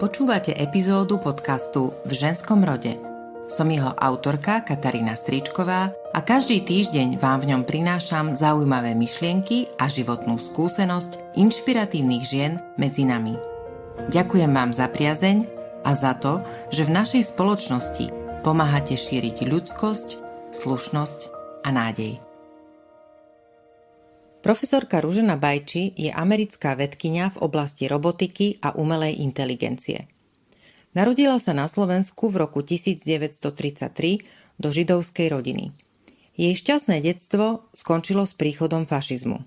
Počúvate epizódu podcastu V ženskom rode. Som jeho autorka Katarína Stričková a každý týždeň vám v ňom prinášam zaujímavé myšlienky a životnú skúsenosť inšpiratívnych žien medzi nami. Ďakujem vám za priazeň a za to, že v našej spoločnosti pomáhate šíriť ľudskosť, slušnosť a nádej. Profesorka Ružena Bajcsy je americká vedkyňa v oblasti robotiky a umelej inteligencie. Narodila sa na Slovensku v roku 1933 do židovskej rodiny. Jej šťastné detstvo skončilo s príchodom fašizmu.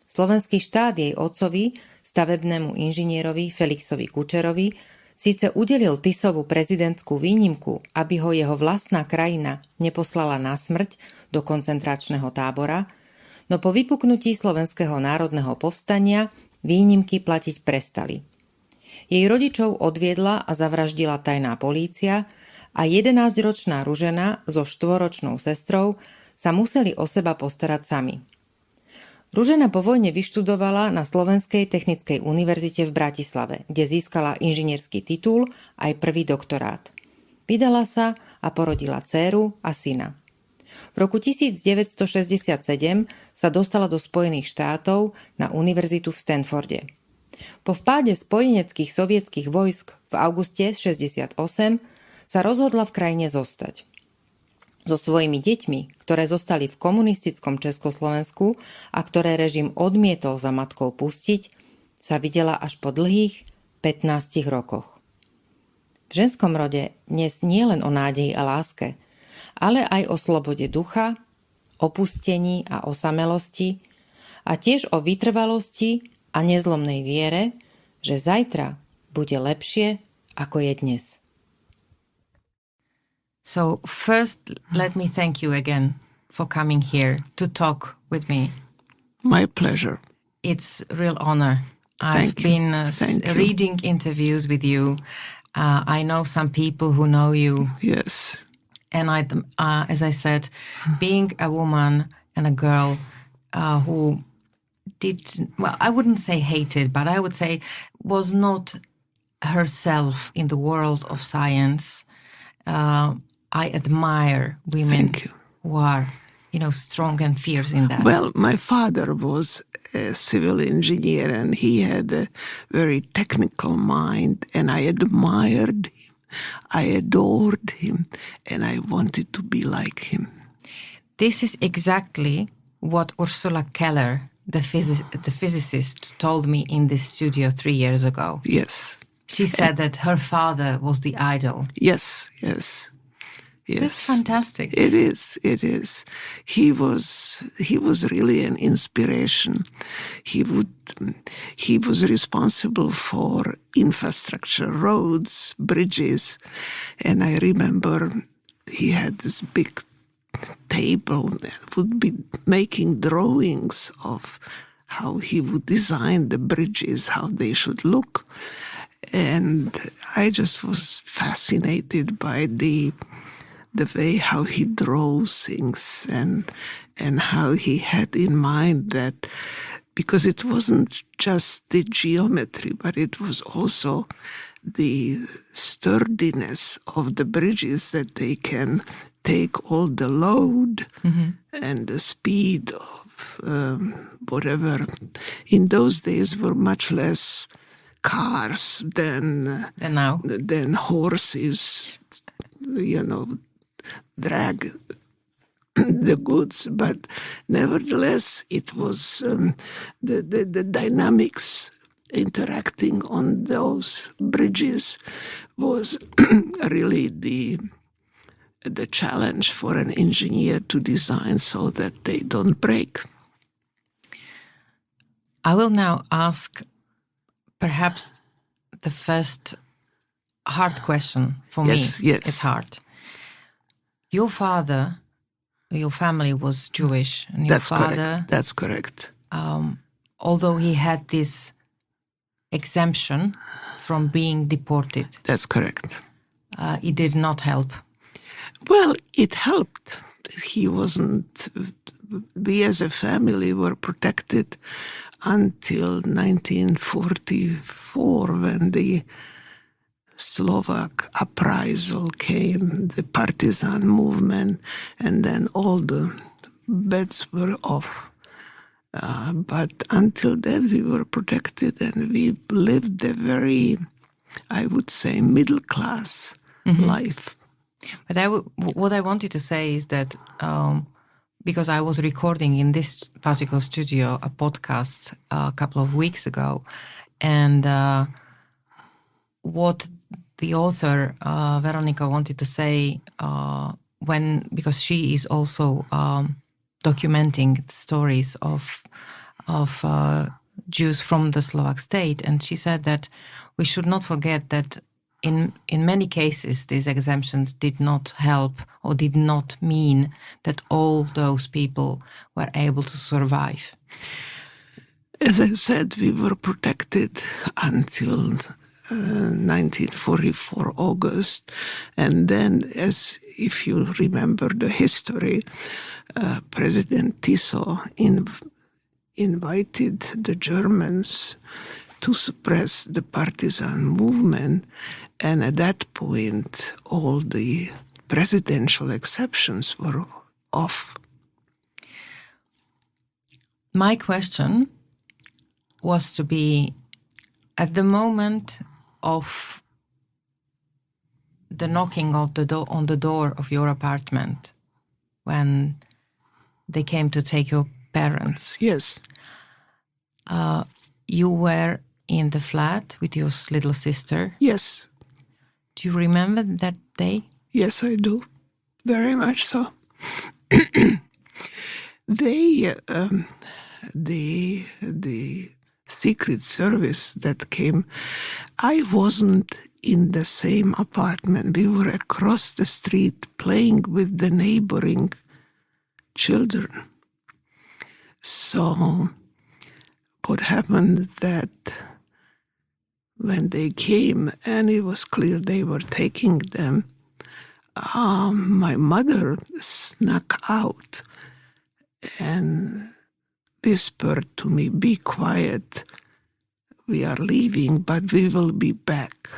Slovenský štát jej otcovi, stavebnému inžinierovi Felixovi Kučerovi, síce udelil Tisovu prezidentskú výnimku, aby ho jeho vlastná krajina neposlala na smrť do koncentračného tábora, no po vypuknutí Slovenského národného povstania výnimky platiť prestali. Jej rodičov odviedla a zavraždila tajná polícia a 11-ročná Ružena so 4-ročnou sestrou sa museli o seba postarať sami. Ružena po vojne vyštudovala na Slovenskej technickej univerzite v Bratislave, kde získala inžinierský titul aj prvý doktorát. Vydala sa a porodila dcéru a syna. V roku 1967 sa dostala do Spojených štátov na univerzitu v Stanforde. Po vpáde spojeneckých sovietských vojsk v auguste 1968 sa rozhodla v krajine zostať. So svojimi deťmi, ktoré zostali v komunistickom Československu a ktoré režim odmietol za matkou pustiť, sa videla až po dlhých 15 rokoch. V ženskom rode dnes nie len o nádeji a láske, ale aj o slobode ducha, opustení a osamelosti a tiež o vytrvalosti a nezlomnej viere, že zajtra bude lepšie, ako je dnes. So first, let me thank you again for coming here to talk with me. My pleasure. It's a real honor. I've been reading interviews with you. I know some people who know you. Yes. And as I said, being a woman and a girl who I wouldn't say hated, but I would say was not herself in the world of science. I admire women who are, strong and fierce in that. Well, my father was a civil engineer and he had a very technical mind and I admired him. I adored him and I wanted to be like him. This is exactly what Ursula Keller, the physicist, told me in this studio 3 years ago. Yes. She said that her father was the idol. Yes. That's fantastic. It is. He was really an inspiration. He was responsible for infrastructure, roads, bridges, and I remember he had this big table that would be making drawings of how he would design the bridges, how they should look. And I just was fascinated by the way how he draws things and how he had in mind that, because it wasn't just the geometry, but it was also the sturdiness of the bridges, that they can take all the load and the speed of whatever. In those days were much less cars than horses, drag the goods, but nevertheless it was the dynamics interacting on those bridges was really the challenge for an engineer to design so that they don't break. I will now ask perhaps the first hard question for me. Yes. It's hard. Your family was Jewish. And your father, That's correct. Although he had this exemption from being deported. That's correct. It did not help. Well, it helped. We as a family were protected until 1944 when the Slovak uprisal came, the partisan movement, and then all the bets were off. But until then, we were protected, and we lived a very, I would say, middle-class life. But what I wanted to say is that because I was recording in this particular studio a podcast a couple of weeks ago, and what the author Veronika wanted to say because she is also documenting stories of Jews from the Slovak state, and she said that we should not forget that in many cases these exemptions did not help or did not mean that all those people were able to survive. As I said, we were protected until 1944 August, and then, as if you remember the history, President Tiso invited the Germans to suppress the partisan movement, and at that point all the presidential exceptions were off. My question was to be, at the moment of the knocking of on the door of your apartment, when they came to take your parents. Yes. You were in the flat with your little sister. Yes. Do you remember that day? Yes, I do. Very much so. The Secret Service that came, I wasn't in the same apartment. We were across the street playing with the neighboring children. So what happened that when they came and it was clear they were taking them, my mother snuck out and whispered to me, "Be quiet, we are leaving, but we will be back."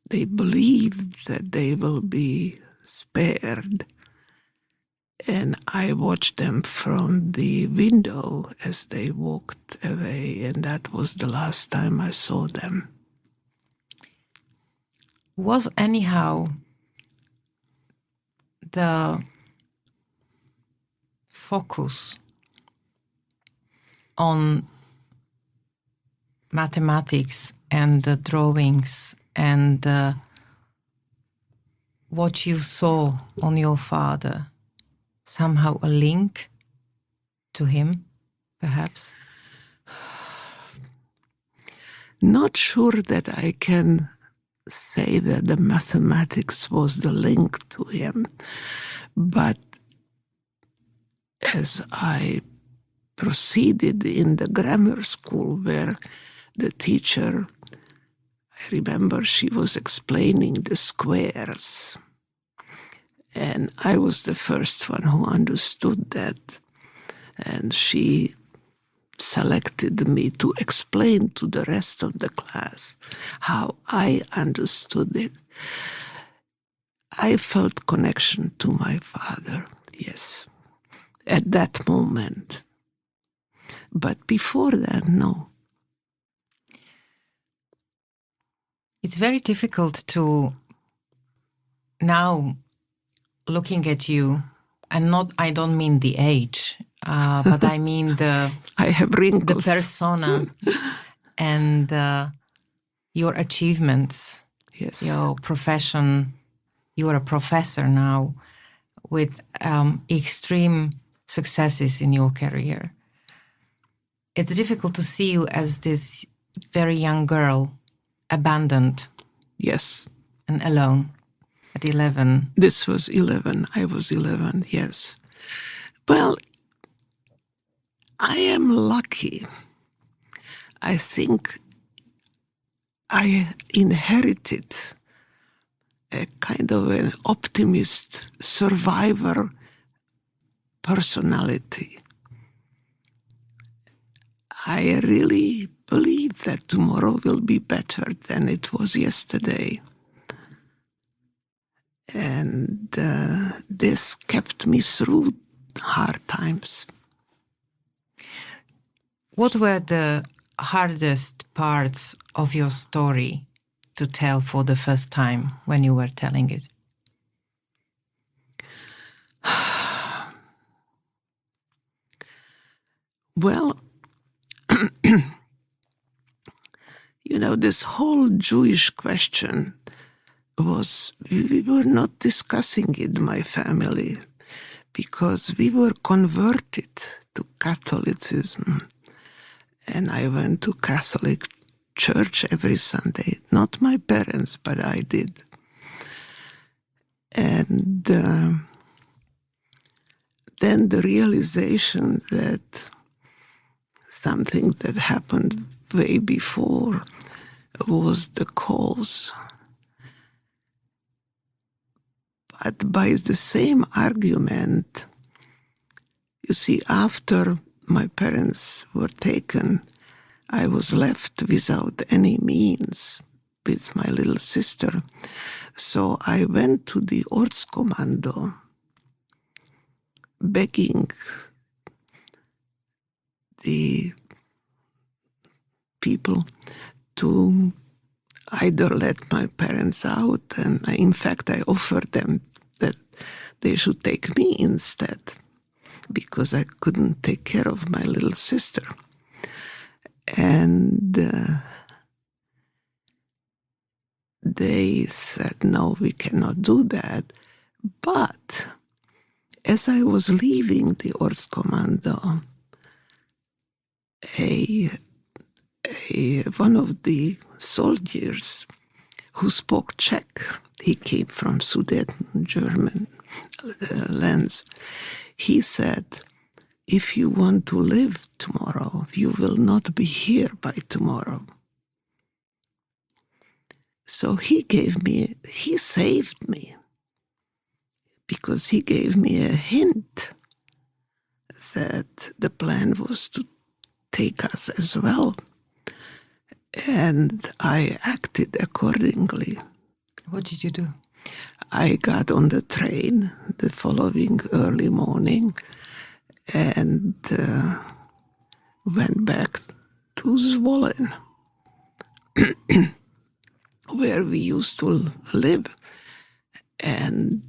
They believed that they will be spared, and I watched them from the window as they walked away, and that was the last time I saw them. Was anyhow the focus on mathematics and the drawings and what you saw on your father somehow a link to him, perhaps? Not sure that I can say that the mathematics was the link to him, but as I proceeded in the grammar school where the teacher, I remember she was explaining the squares, and I was the first one who understood that, and she selected me to explain to the rest of the class how I understood it. I felt connection to my father, yes, at that moment. But before that, no. It's very difficult to now, looking at you, and I don't mean the age, but I mean I have wrinkles. The persona and your achievements, yes, your profession. You are a professor now with extreme successes in your career. It's difficult to see you as this very young girl, abandoned. Yes. And alone at 11. This was 11. I was 11, yes. Well, I am lucky. I think I inherited a kind of an optimist survivor personality. I really believe that tomorrow will be better than it was yesterday. And this kept me through hard times. What were the hardest parts of your story to tell for the first time when you were telling it? Well, this whole Jewish question we were not discussing it in my family because we were converted to Catholicism. And I went to Catholic church every Sunday. Not my parents, but I did. And then the realization that something that happened way before was the cause. But by the same argument, you see, after my parents were taken, I was left without any means with my little sister. So I went to the Ortskommando begging the people to either let my parents out, and in fact I offered them that they should take me instead because I couldn't take care of my little sister. And they said, no, we cannot do that. But as I was leaving the Ortskommando, one of the soldiers who spoke Czech, he came from Sudeten, German lands, he said, if you want to live tomorrow, you will not be here by tomorrow. So he saved me, because he gave me a hint that the plan was to take us as well. And I acted accordingly. What did you do? I got on the train the following early morning and went back to Zvolen, where we used to live. And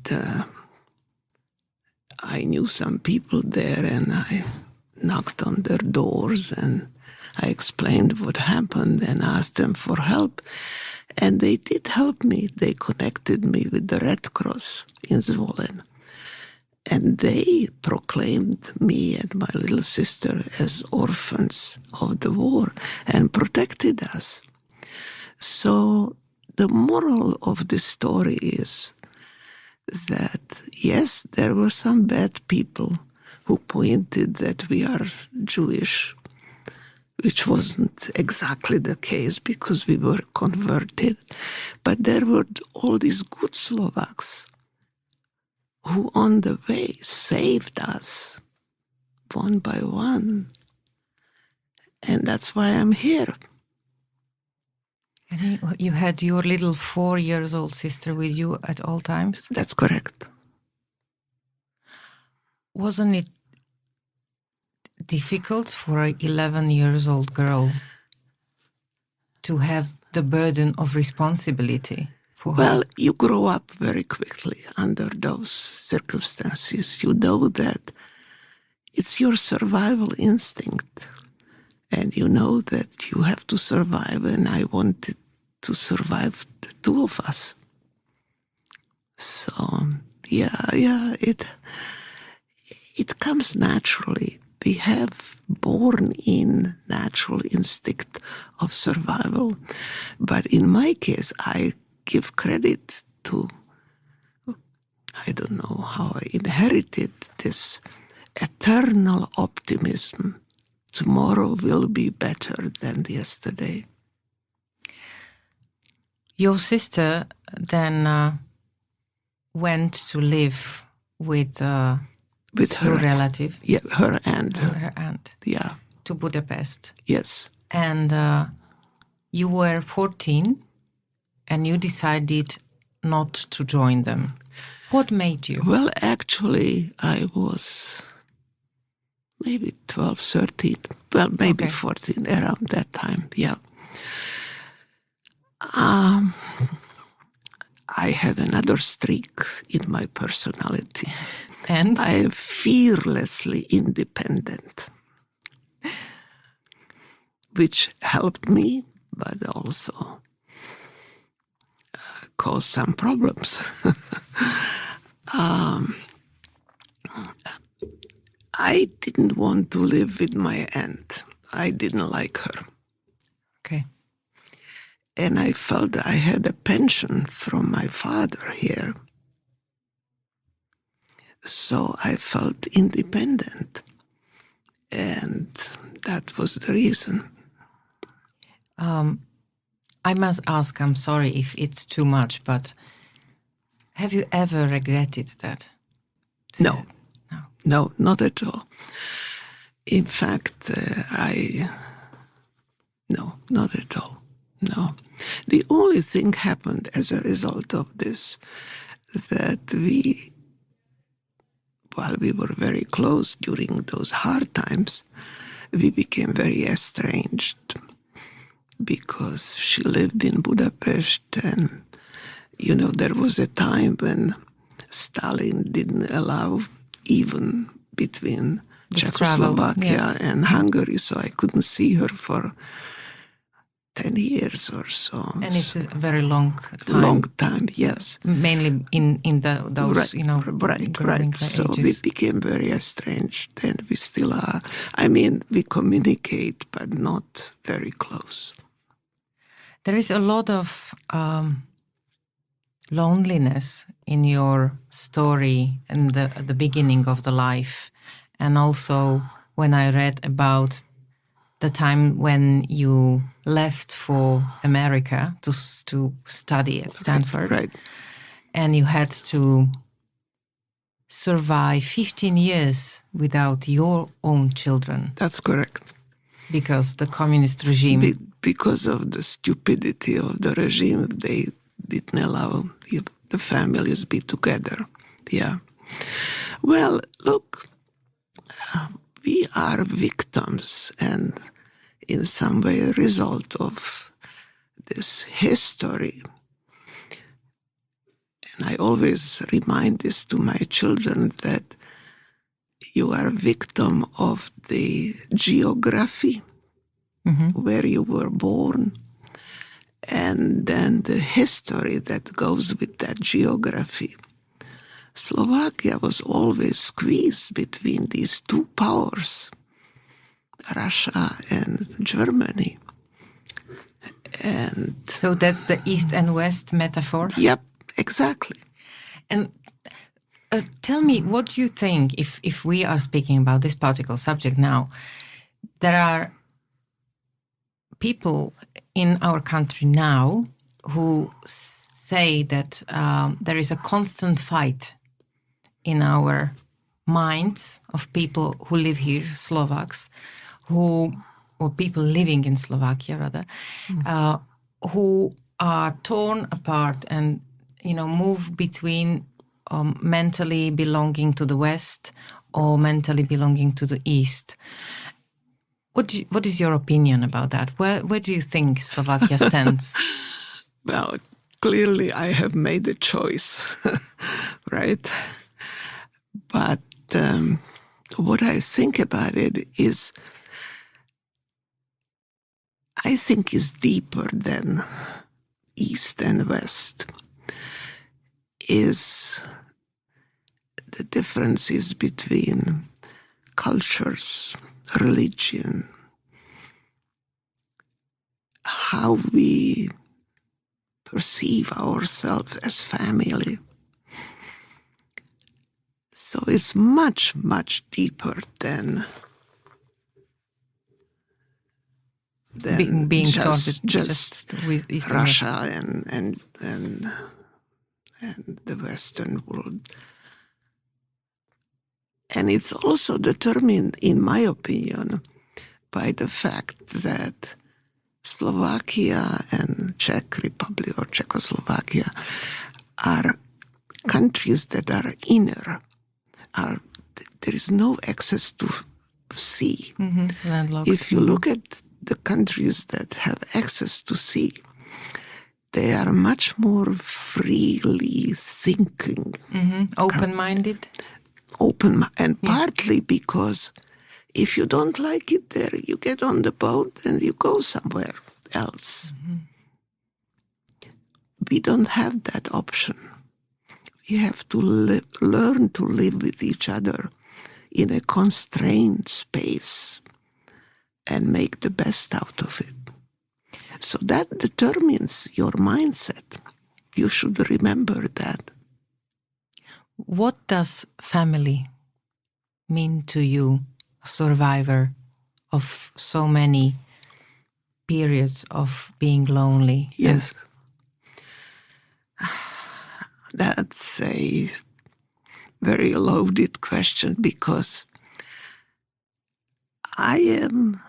I knew some people there, and I knocked on their doors and I explained what happened and asked them for help. And they did help me. They connected me with the Red Cross in Zvolen. And they proclaimed me and my little sister as orphans of the war and protected us. So the moral of this story is that, yes, there were some bad people who pointed that we are Jewish, which wasn't exactly the case because we were converted. But there were all these good Slovaks who on the way saved us one by one. And that's why I'm here. And you had your little 4-year-old sister with you at all times? That's correct. Wasn't it difficult for an 11-year-old girl to have the burden of responsibility for her? Well, you grow up very quickly under those circumstances. You know that it's your survival instinct. And you know that you have to survive, and I wanted to survive the two of us. So, it comes naturally. We have born-in natural instinct of survival. But in my case, I give credit to, I don't know how I inherited this eternal optimism. Tomorrow will be better than yesterday. Your sister then went to live with her your relative? Yeah, her aunt. Her aunt. Yeah. To Budapest. Yes. And you were 14 and you decided not to join them. What made you? Well, actually, I was maybe 12, 13, well, maybe 14, around that time, yeah. I have another streak in my personality. And? I am fearlessly independent, which helped me, but also caused some problems. I didn't want to live with my aunt. I didn't like her. Okay. And I felt I had a pension from my father here. So I felt independent. And that was the reason. I must ask, I'm sorry if it's too much, but have you ever regretted that? No. No, not at all. In fact, no, not at all. No. The only thing happened as a result of this, that while we were very close during those hard times, we became very estranged because she lived in Budapest and, there was a time when Stalin didn't allow even between Czechoslovakia and Hungary, so I couldn't see her for 10 years or so. And it's a very long time. Long time, yes. Mainly in those, Right. So ages. we became very estranged, and we still are. I mean, we communicate, but not very close. There is a lot of loneliness in your story and the beginning of the life. And also when I read about the time when you left for America to study at Stanford. Right. And you had to survive 15 years without your own children. That's correct. Because the communist regime... Because of the stupidity of the regime, they didn't allow the families be together. Yeah. Well, look, we are victims and in some way a result of this history. And I always remind this to my children that you are a victim of the geography where you were born, and then the history that goes with that geography. Slovakia was always squeezed between these two powers, Russia and Germany. And so that's the East and West metaphor? Yep, exactly. And tell me, what do you think, if we are speaking about this particular subject now, there are people in our country now who say that there is a constant fight in our minds of people who live here, Slovaks, or people living in Slovakia rather, who are torn apart and move between mentally belonging to the West or mentally belonging to the East. What is your opinion about that? Where do you think Slovakia stands? Well, clearly I have made a choice, right? But what I think about it is, I think is deeper than East and West, is the differences between cultures, religion, how we perceive ourselves as family. So it's much, much deeper than being just with East Russia and the Western world. And it's also determined, in my opinion, by the fact that Slovakia and Czech Republic or Czechoslovakia are countries that are inner. There is no access to sea. Landlocked. If you look at the countries that have access to sea, they are much more freely thinking. Open-minded? And partly because if you don't like it there, you get on the boat and you go somewhere else. We don't have that option. We have to learn to live with each other in a constrained space and make the best out of it. So that determines your mindset. You should remember that. What does family mean to you, a survivor of so many periods of being lonely? Yes. That's a very loaded question because I am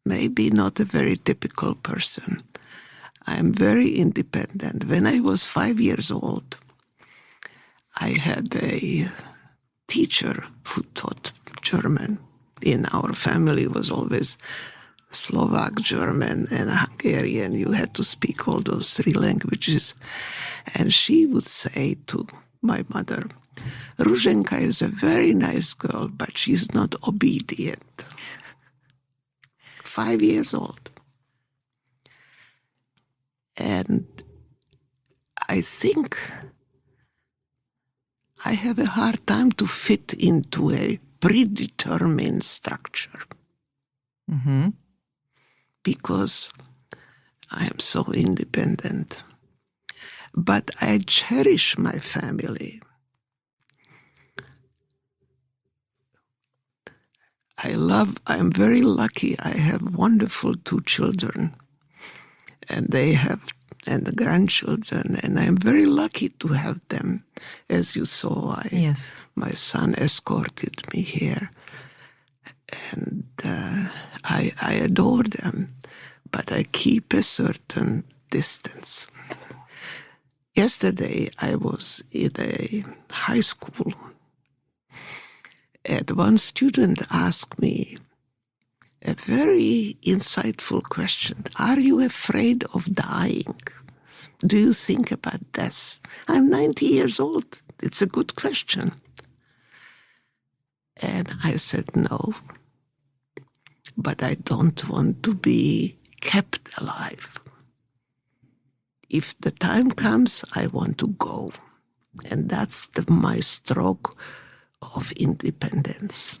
maybe not a very typical person. I'm very independent. When I was 5 years old, I had a teacher who taught German. In our family, it was always Slovak, German, and Hungarian. You had to speak all those three languages. And she would say to my mother, Ruženka is a very nice girl, but she's not obedient. 5 years old. And I think I have a hard time to fit into a predetermined structure. Because I am so independent. But I cherish my family. I'm very lucky. I have wonderful 2 children. And the grandchildren. And I'm very lucky to have them. As you saw, my son escorted me here. And I adore them. But I keep a certain distance. Yesterday, I was in a high school. And one student asked me a very insightful question. Are you afraid of dying? Do you think about death? I'm 90 years old. It's a good question. And I said, no. But I don't want to be kept alive. If the time comes, I want to go. And that's my stroke of independence.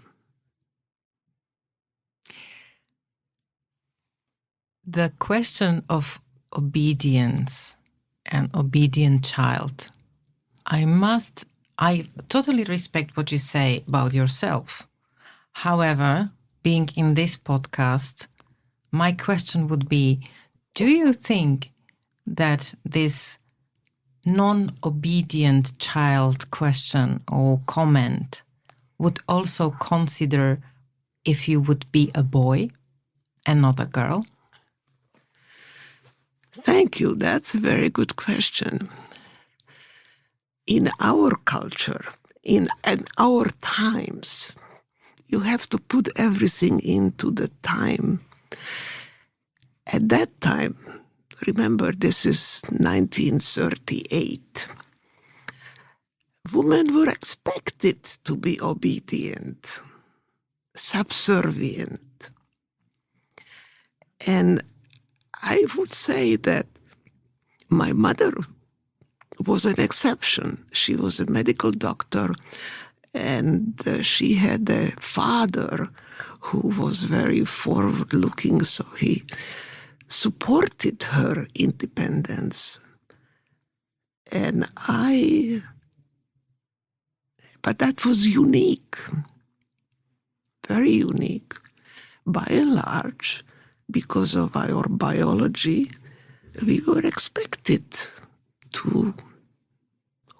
The question of obedience and obedient child, I totally respect what you say about yourself. However, being in this podcast, my question would be, do you think that this non-obedient child question or comment would also consider if you would be a boy and not a girl? Thank you. That's a very good question. In our culture, in our times, you have to put everything into the time. At that time, remember, this is 1938. Women were expected to be obedient, subservient. And I would say that my mother was an exception. She was a medical doctor, and she had a father who was very forward-looking, so he supported her independence. But that was unique, very unique. By and large, because of our biology, we were expected to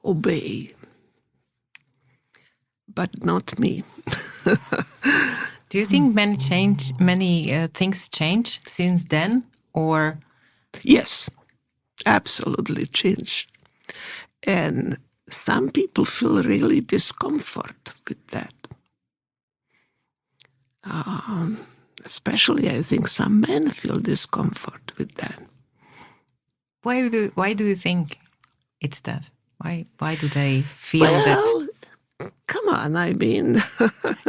obey. But not me. Do you think many things change since then? or? Yes, absolutely changed. And some people feel really discomfort with that. Especially, I think some men feel discomfort with that. Why do you think it's that? Why do they feel that? Come on, I mean...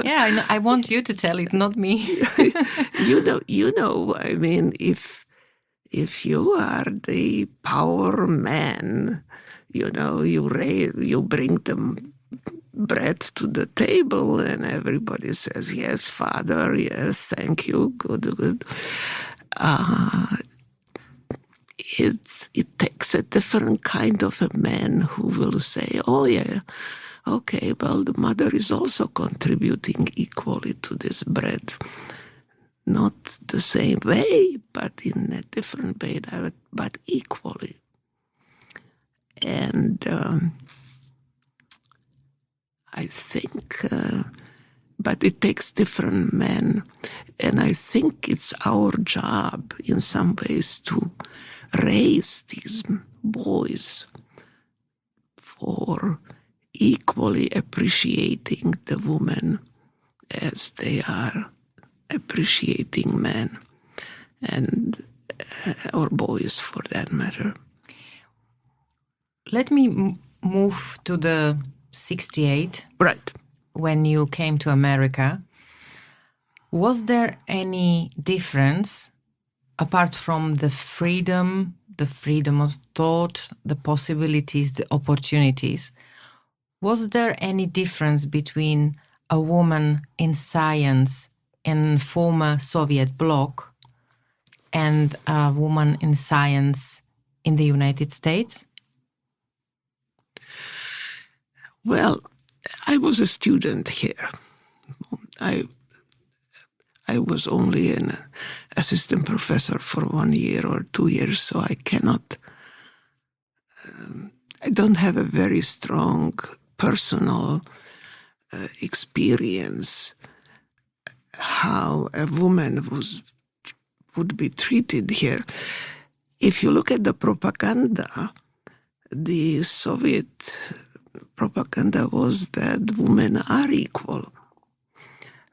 Yeah, I want you to tell it, not me. you know, I mean, if you are the power man, you know, you bring them bread to the table and everybody says, yes, Father, yes, thank you, good. It takes a different kind of a man who will say, oh yeah, okay, well, the mother is also contributing equally to this bread. Not the same way, but in a different way, but equally. And I think, but it takes different men. And I think it's our job in some ways to raise these boys for equally appreciating the woman as they are appreciating men and or boys for that matter. Let me move to the 1968. Right. When you came to America. Was there any difference apart from the freedom of thought, the possibilities, the opportunities? Was there any difference between a woman in science in former Soviet bloc and a woman in science in the United States? Well, I was a student here. I was only an assistant professor for 1 year or 2 years, so I cannot. I don't have a very strong personal experience how a woman would be treated here. If you look at the propaganda, the Soviet propaganda was that women are equal.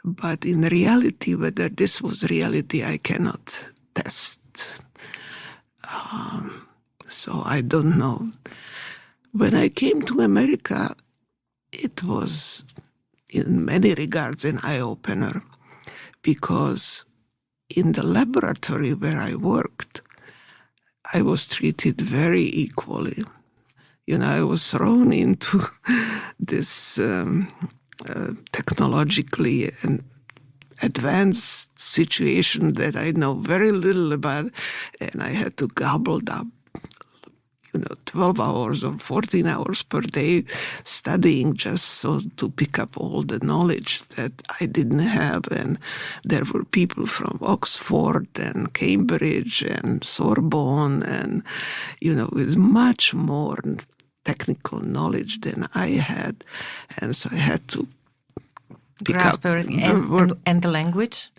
But in reality, whether this was reality, I cannot test. So I don't know. When I came to America, it was in many regards an eye-opener, because in the laboratory where I worked, I was treated very equally. You know, I was thrown into this technologically advanced situation that I know very little about, and I had to gobble up, 12 hours or 14 hours per day studying just so to pick up all the knowledge that I didn't have. And there were people from Oxford and Cambridge and Sorbonne and, with much more technical knowledge than I had. And so I had to pick up everything. And the language?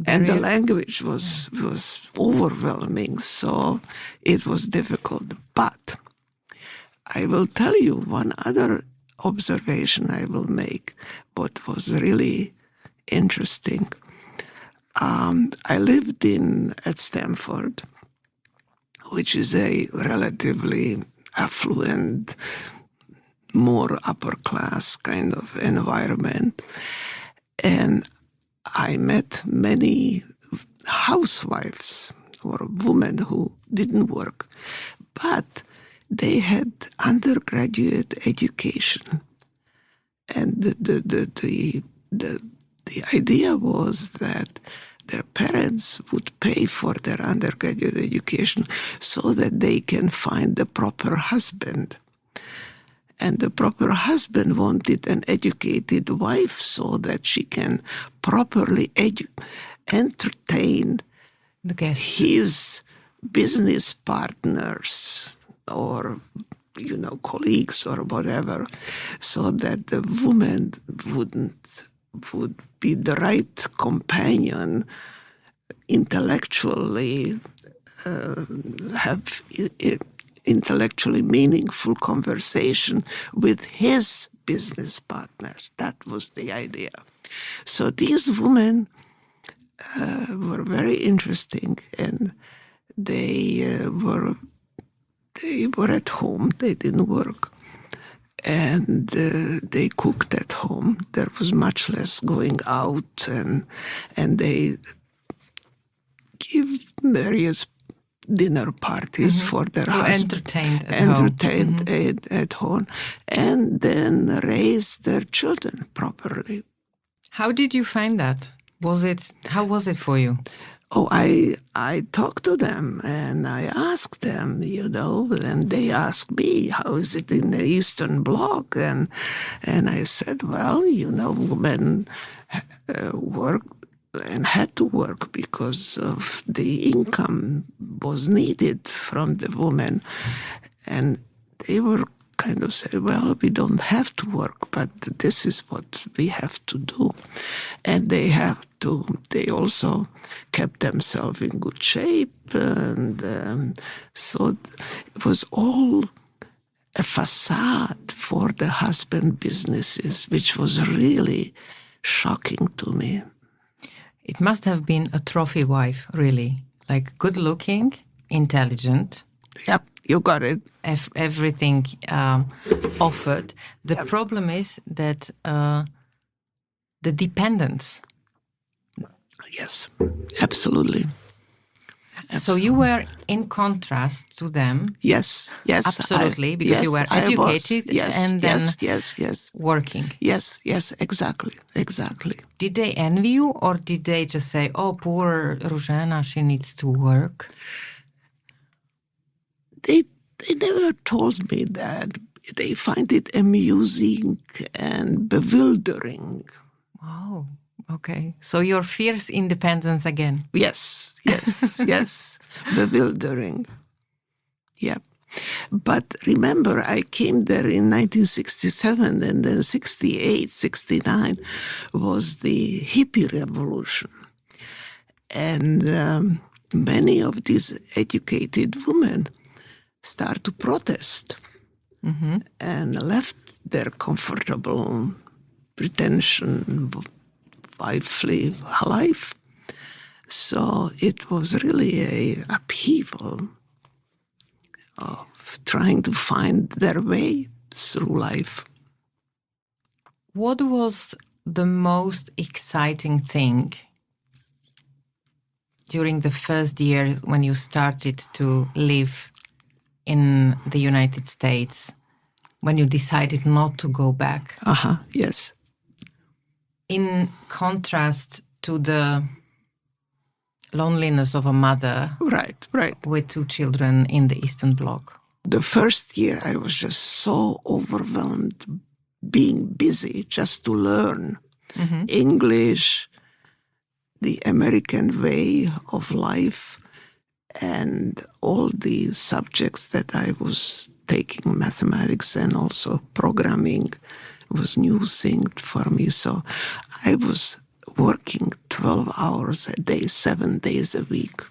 And the language was overwhelming, so it was difficult. But I will tell you one other observation I will make, what was really interesting. I lived at Stanford, which is a relatively affluent, more upper class kind of environment. And I met many housewives or women who didn't work, but they had undergraduate education. And the idea was that their parents would pay for their undergraduate education so that they can find the proper husband. And the proper husband wanted an educated wife so that she can properly entertain his business partners or, colleagues or whatever, so that the woman would be the right companion intellectually, have intellectually meaningful conversation with his business partners. That was the idea. So these women were very interesting, and they were at home. They didn't work, and they cooked at home. There was much less going out, and they give various dinner parties for their husband. Entertained at home, and then raised their children properly. How did you find that? How was it for you? Oh, I talked to them and I asked them, and they asked me, how is it in the Eastern Bloc? And I said, well, women work and had to work because of the income was needed from the women. And they were kind of say, well, we don't have to work, but this is what we have to do. And they also kept themselves in good shape. And so it was all a facade for the husband businesses, which was really shocking to me. It must have been a trophy wife, really. Like good looking, intelligent. Yep, you got it. Everything offered. The problem is that the dependence. Yes, absolutely. So you were in contrast to them. Yes. Absolutely, because you were educated and then working. Yes, exactly. Did they envy you, or did they just say, oh, poor Ružena, she needs to work? They never told me that. They find it amusing and bewildering. Oh, okay. So your fierce independence again. Yes. Bewildering. Yeah. But remember, I came there in 1967, and then 68, 69 was the hippie revolution. And many of these educated women start to protest and left their comfortable pretension wifely life. So it was really a upheaval of trying to find their way through life. What was the most exciting thing during the first year when you started to live in the United States, when you decided not to go back? Yes. In contrast to the loneliness of a mother, right, with two children in the Eastern Bloc. The first year I was just so overwhelmed being busy just to learn English, the American way of life, and all the subjects that I was taking, mathematics and also programming was new thing for me. So I was working 12 hours a day, 7 days a week.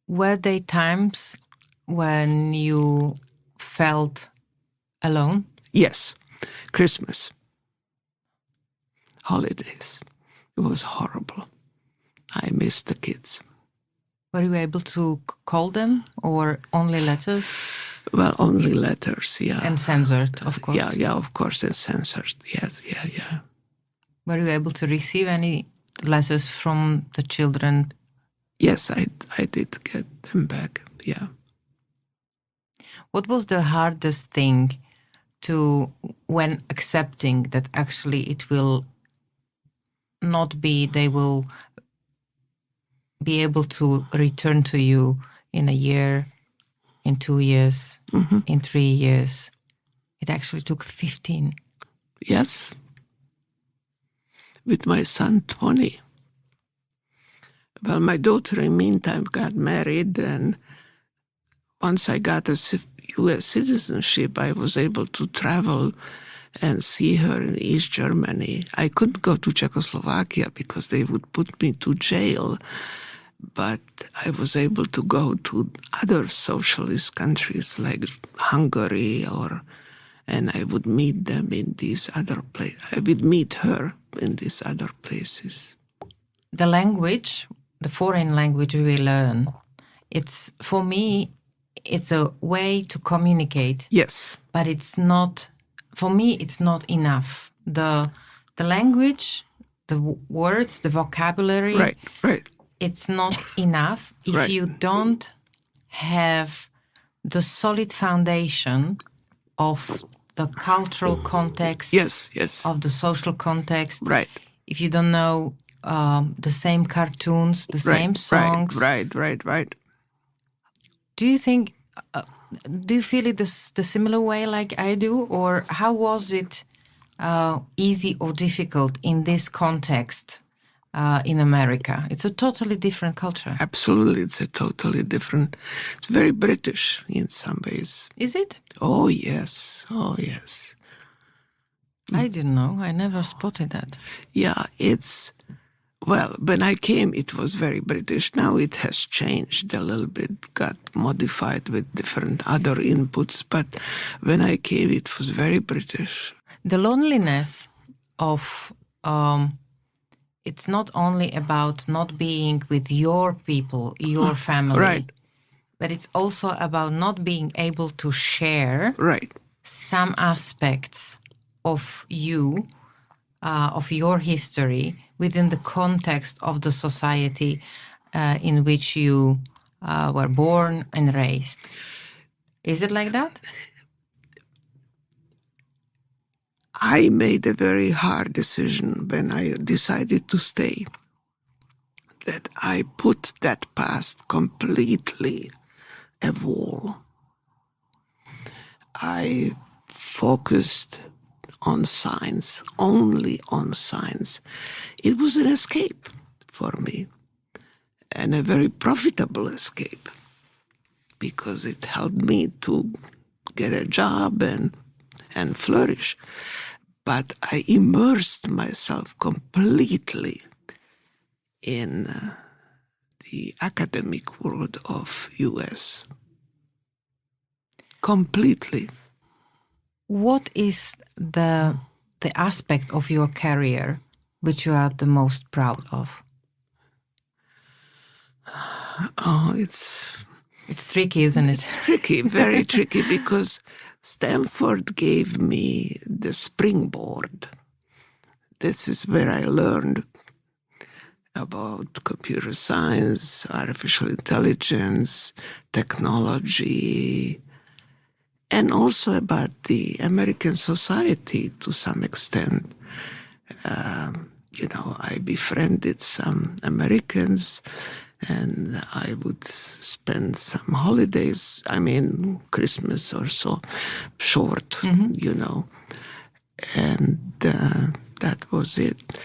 Were there times when you felt alone? Yes. Christmas. Holidays. It was horrible. I missed the kids. Were you able to call them, or only letters? Well, only letters, yeah. And censored, of course. Yeah, of course, and censored. Yes, yeah. Were you able to receive any letters from the children? Yes, I did get them back, yeah. What was the hardest thing when accepting that actually it will not be, they will be able to return to you in a year, in 2 years, in 3 years? It actually took 15. Yes. With my son, 20. Well, my daughter, in the meantime, got married, and once I got a U.S. citizenship, I was able to travel and see her in East Germany. I couldn't go to Czechoslovakia because they would put me to jail, but I was able to go to other socialist countries like Hungary and I would meet them in these other places. I would meet her in these other places. The language, the foreign language we learn, for me, it's a way to communicate. Yes. But it's not, for me, it's not enough. The language, the words, the vocabulary, right. It's not enough if you don't have the solid foundation of the cultural context, yes, of the social context. Right. If you don't know the same cartoons, the same songs. Right. Do you think, do you feel it the similar way like I do? Or how was it easy or difficult in this context in America? It's a totally different culture. Absolutely, it's it's very British in some ways. Is it? Oh, yes. I didn't know. I never spotted that. Yeah, when I came, it was very British. Now it has changed a little bit, got modified with different other inputs. But when I came, it was very British. The loneliness of, it's not only about not being with your people, your family. Right. But it's also about not being able to share some aspects of you, of your history, within the context of the society in which you were born and raised. Is it like that? I made a very hard decision when I decided to stay, that I put that past completely a wall. I focused on science, only on science. It was an escape for me, and a very profitable escape, because it helped me to get a job and flourish. But I immersed myself completely in the academic world of US. Completely. What is the aspect of your career which you are the most proud of? Oh, it's tricky, isn't it? It's tricky, very tricky, because Stanford gave me the springboard. This is where I learned about computer science, artificial intelligence, technology, and also about the American society to some extent. I befriended some Americans, and I would spend some holidays, Christmas or so, short, and that was it.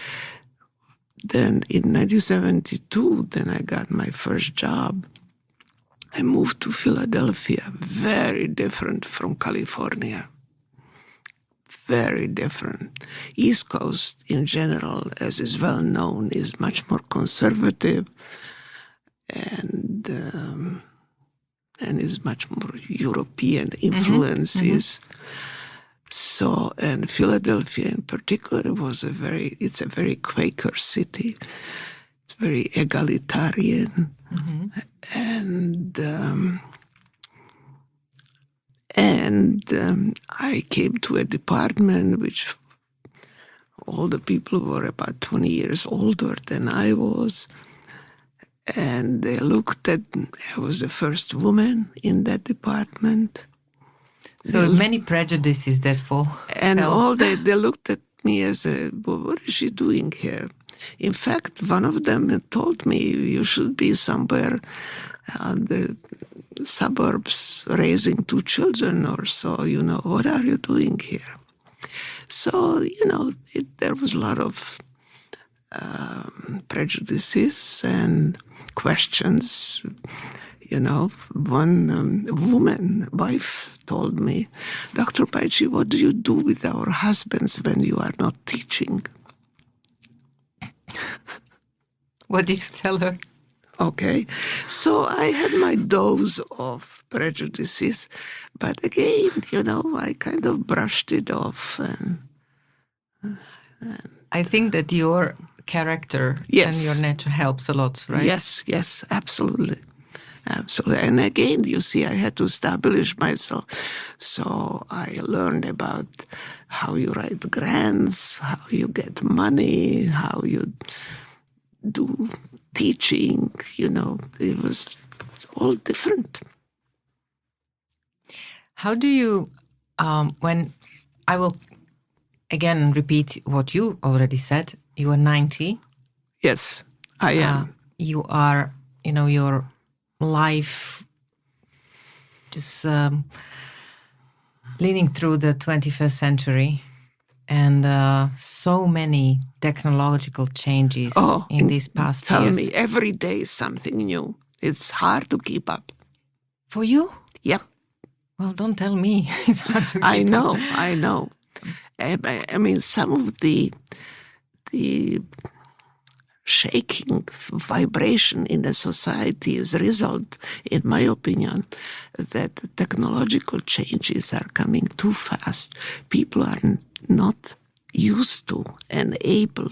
Then in 1972, I got my first job. I moved to Philadelphia, very different from California. Very different. East Coast in general, as is well known, is much more conservative and is much more European influences. So, and Philadelphia in particular it's a very Quaker city. It's very egalitarian. And I came to a department which all the people were about 20 years older than I was. And they looked at, I was the first woman in that department. So many prejudices that fall. And they looked at me as what is she doing here? In fact, one of them told me, you should be somewhere in the suburbs raising 2 children or so, what are you doing here? So, there was a lot of prejudices and questions. One wife told me, Dr. Bajcsy, what do you do with our husbands when you are not teaching? What did you tell her? Okay, so I had my dose of prejudices, but again, I kind of brushed it off. And I think that your character and your nature helps a lot, right? Yes, absolutely. Absolutely. And again, you see, I had to establish myself. So I learned about how you write grants, how you get money, how you do teaching, it was all different. How do you, when I will again repeat what you already said, you are 90. Yes, I am. You are, your life just leading through the 21st century and so many technological changes in these past years. Tell me, every day is something new. It's hard to keep up. For you? Yep. Well, don't tell me. It's hard to keep up. I know. I mean, some of the shaking vibration in the society is a result, in my opinion, that technological changes are coming too fast. People are not used to and able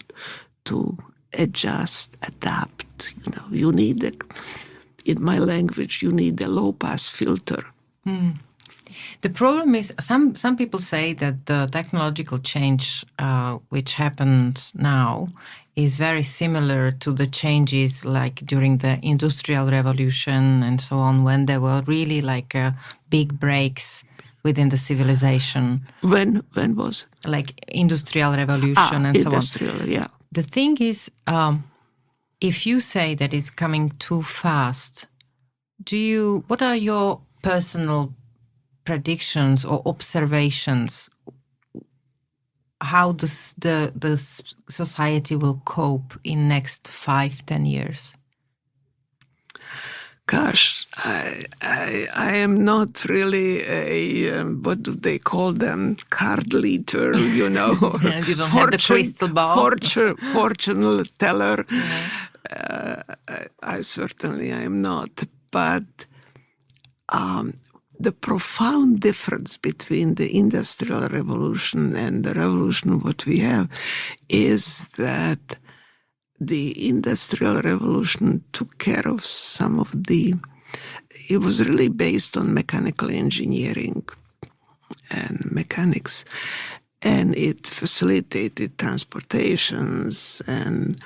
to adjust, adapt. You need, in my language, you need a low-pass filter. The problem is, some people say that the technological change which happens now is very similar to the changes like during the Industrial Revolution and so on, when there were really like big breaks within the civilization. When was? Like Industrial Revolution and so on. Yeah. The thing is, if you say that it's coming too fast, what are your personal predictions or observations? How does the society will cope in next 5-10 years? Gosh, I am not really a what do they call them, card leader, You don't have the crystal ball. Fortune teller. Yeah. I certainly am not, but the profound difference between the Industrial Revolution and the revolution what we have is that the Industrial Revolution took care of some of it was really based on mechanical engineering and mechanics, and it facilitated transportations and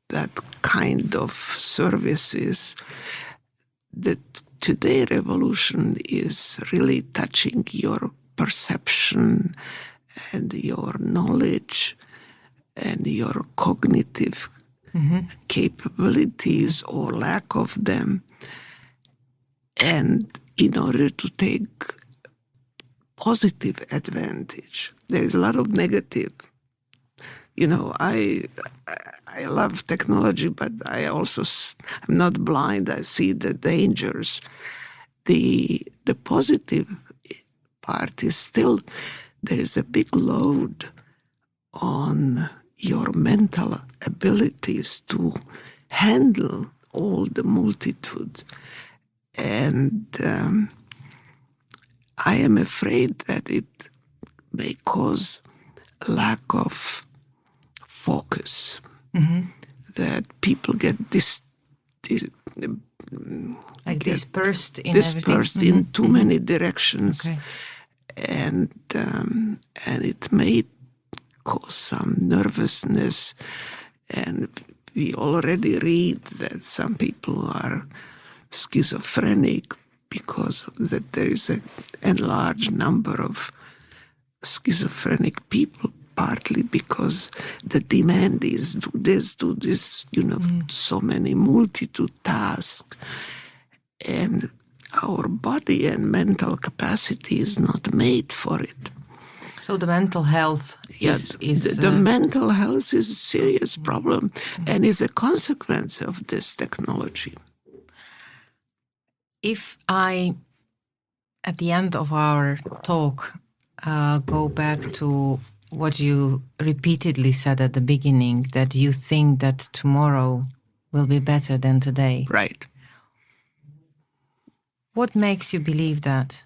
that kind of services. That today revolution is really touching your perception and your knowledge and your cognitive capabilities or lack of them. And in order to take positive advantage, there is a lot of negative. I love technology, but I'm not blind. I see the dangers. The positive part is still there is a big load on your mental abilities to handle all the multitude. And I am afraid that it may cause lack of focus, that people get dispersed in too many directions, and it may cause some nervousness. And we already read that some people are schizophrenic because that there is an enlarged number of schizophrenic people, partly because the demand is do this, so many multitude tasks. And our body and mental capacity is not made for it. So the mental health is... The mental health is a serious problem and is a consequence of this technology. If I, at the end of our talk, go back to what you repeatedly said at the beginning, that you think that tomorrow will be better than today. Right. What makes you believe that?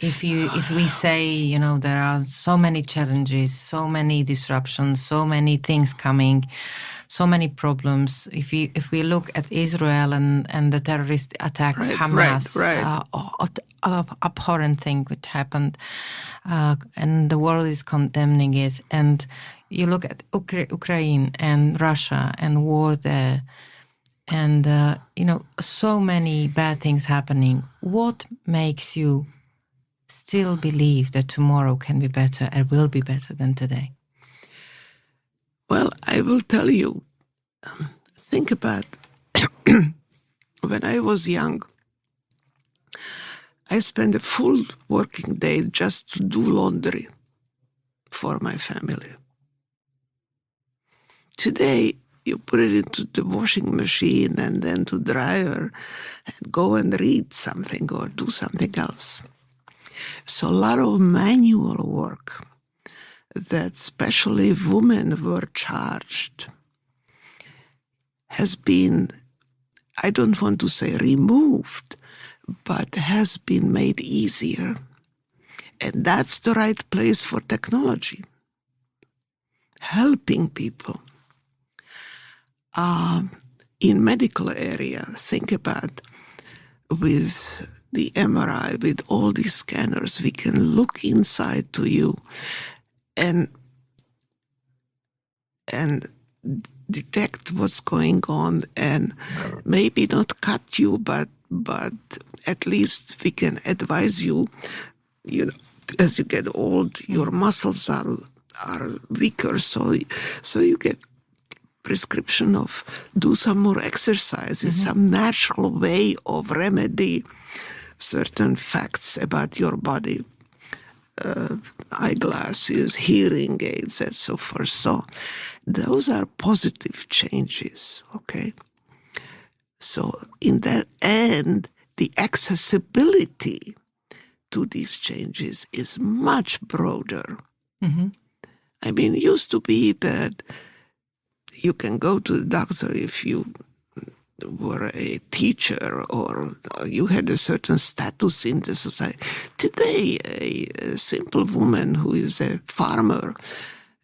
If we say, there are so many challenges, so many disruptions, so many things coming, so many problems. If we look at Israel and the terrorist attack of Hamas, abhorrent thing which happened, and the world is condemning it. And you look at Ukraine and Russia and war there, and so many bad things happening. What makes you still believe that tomorrow can be better and will be better than today? Well, I will tell you, think about when I was young, I spent a full working day just to do laundry for my family. Today, you put it into the washing machine and then to dryer and go and read something or do something else. So a lot of manual work that especially women were charged has been, I don't want to say removed, but has been made easier. And that's the right place for technology, helping people. In medical area, think about with the MRI, with all these scanners, we can look inside to you and detect what's going on and maybe not cut you, but at least we can advise you, as you get old, your muscles are weaker, so you get prescription of do some more exercises, some natural way of remedy certain facts about your body, eyeglasses, hearing aids, and so forth. So those are positive changes, okay? So in that end, the accessibility to these changes is much broader. I mean, it used to be that you can go to the doctor if you were a teacher or you had a certain status in the society. Today, a simple woman who is a farmer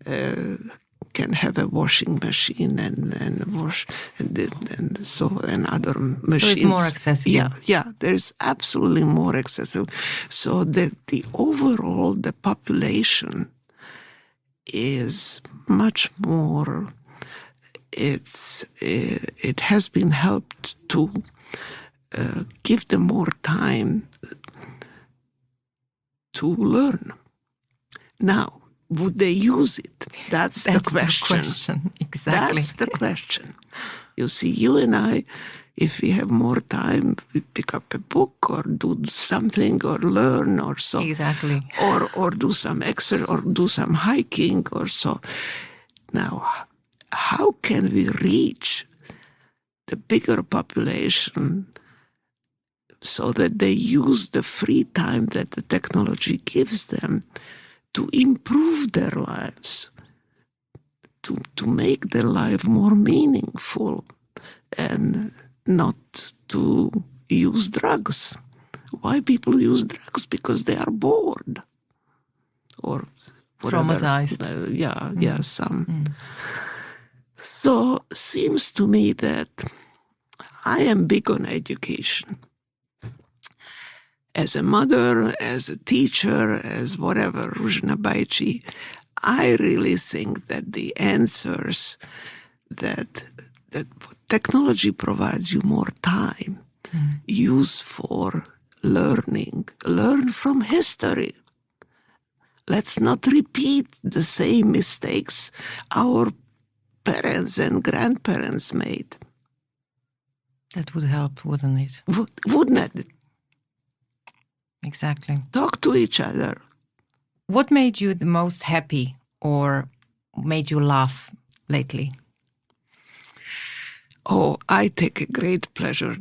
can have a washing machine and wash and other machines. So it's more accessible. Yeah, there's absolutely more accessible. So that the overall, the population is much more. It has been helped to give them more time to learn. Now, would they use it? That's the question. Exactly. That's the question. You see, you and I, if we have more time, we pick up a book or do something or learn or so. Exactly. Or do some exercise or do some hiking or so. Now, how can we reach the bigger population so that they use the free time that the technology gives them to improve their lives, to make their life more meaningful and not to use drugs? Why people use drugs? Because they are bored or whatever. Traumatized. Some. So seems to me that I am big on education. As a mother, as a teacher, as whatever, Ružena Bajcsy, I really think that the answers that technology provides you more time, use for learning, learn from history. Let's not repeat the same mistakes our parents and grandparents made. That would help, wouldn't it? Wouldn't it? Exactly. Talk to each other. What made you the most happy or made you laugh lately? Oh, I take a great pleasure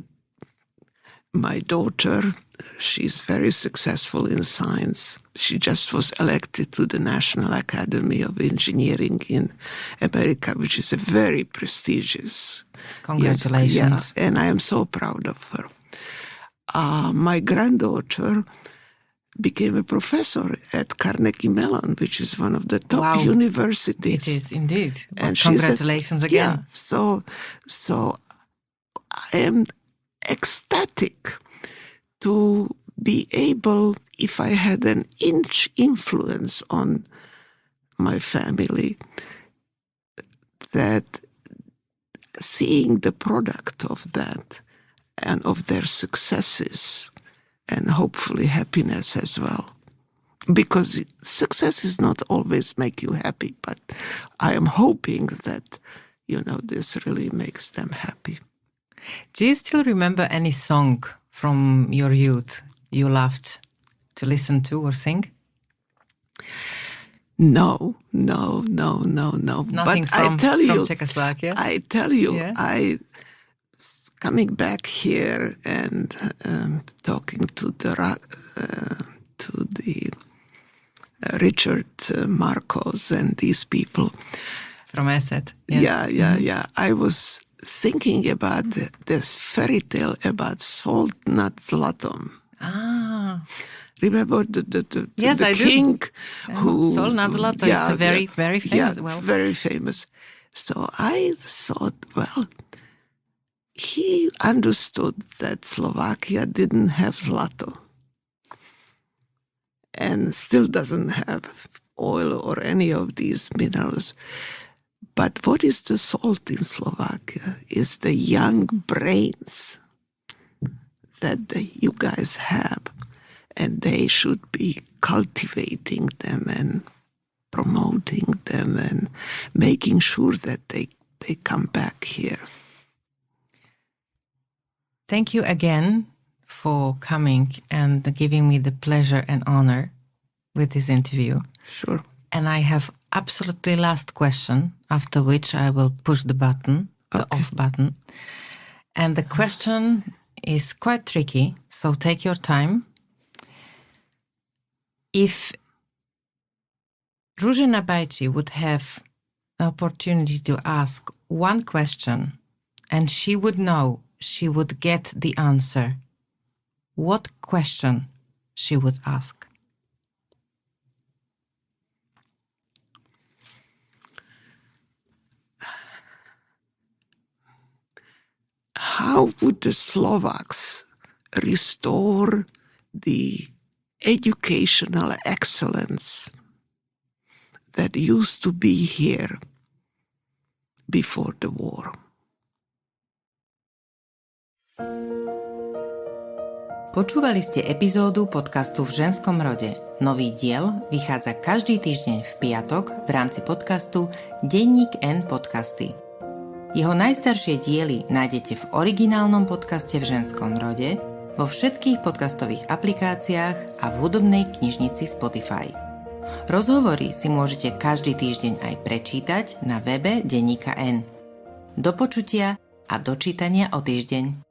My daughter, she's very successful in science. She just was elected to the National Academy of Engineering in America, which is a very prestigious. Congratulations. Yeah, and I am so proud of her. My granddaughter became a professor at Carnegie Mellon, which is one of the top universities. It is indeed. Well, And congratulations again. Yeah, so I am ecstatic to be able, if I had an inch influence on my family, that seeing the product of that and of their successes and hopefully happiness as well. Because success is not always make you happy, but I am hoping that, this really makes them happy. Do you still remember any song from your youth you loved to listen to or sing? No. Nothing but from from Czechoslovakia? I tell you, Yeah. Coming back here and talking to the Richard Marcos and these people. From Asset, yes. Yeah. I was thinking about this fairy tale about Salt Nad Zlatom. Ah. Remember the Yes, I king do. who... Salt Nad Zlatom, it's a very, very famous. Yeah, very famous. So I thought, well, he understood that Slovakia didn't have zlato and still doesn't have oil or any of these minerals. But what is the salt in Slovakia is the young brains that you guys have, and they should be cultivating them and promoting them and making sure that they come back here. Thank you again for coming and giving me the pleasure and honor with this interview. Sure. And I have absolutely last question, after which I will push the button, the off button. And the question is quite tricky, so take your time. If Ružena Bajcsy would have the opportunity to ask one question and she would know, she would get the answer, what question she would ask? How would the Slovaks restore the educational excellence that used to be here before the war? Počúvali ste epizódu podcastu V ženskom rode. Nový diel vychádza každý týždeň v piatok v rámci podcastu Denník N podcasty. Jeho najstaršie diely nájdete v originálnom podcaste V ženskom rode, vo všetkých podcastových aplikáciách a v hudobnej knižnici Spotify. Rozhovory si môžete každý týždeň aj prečítať na webe Denníka N. Do počutia a dočítania o týždeň.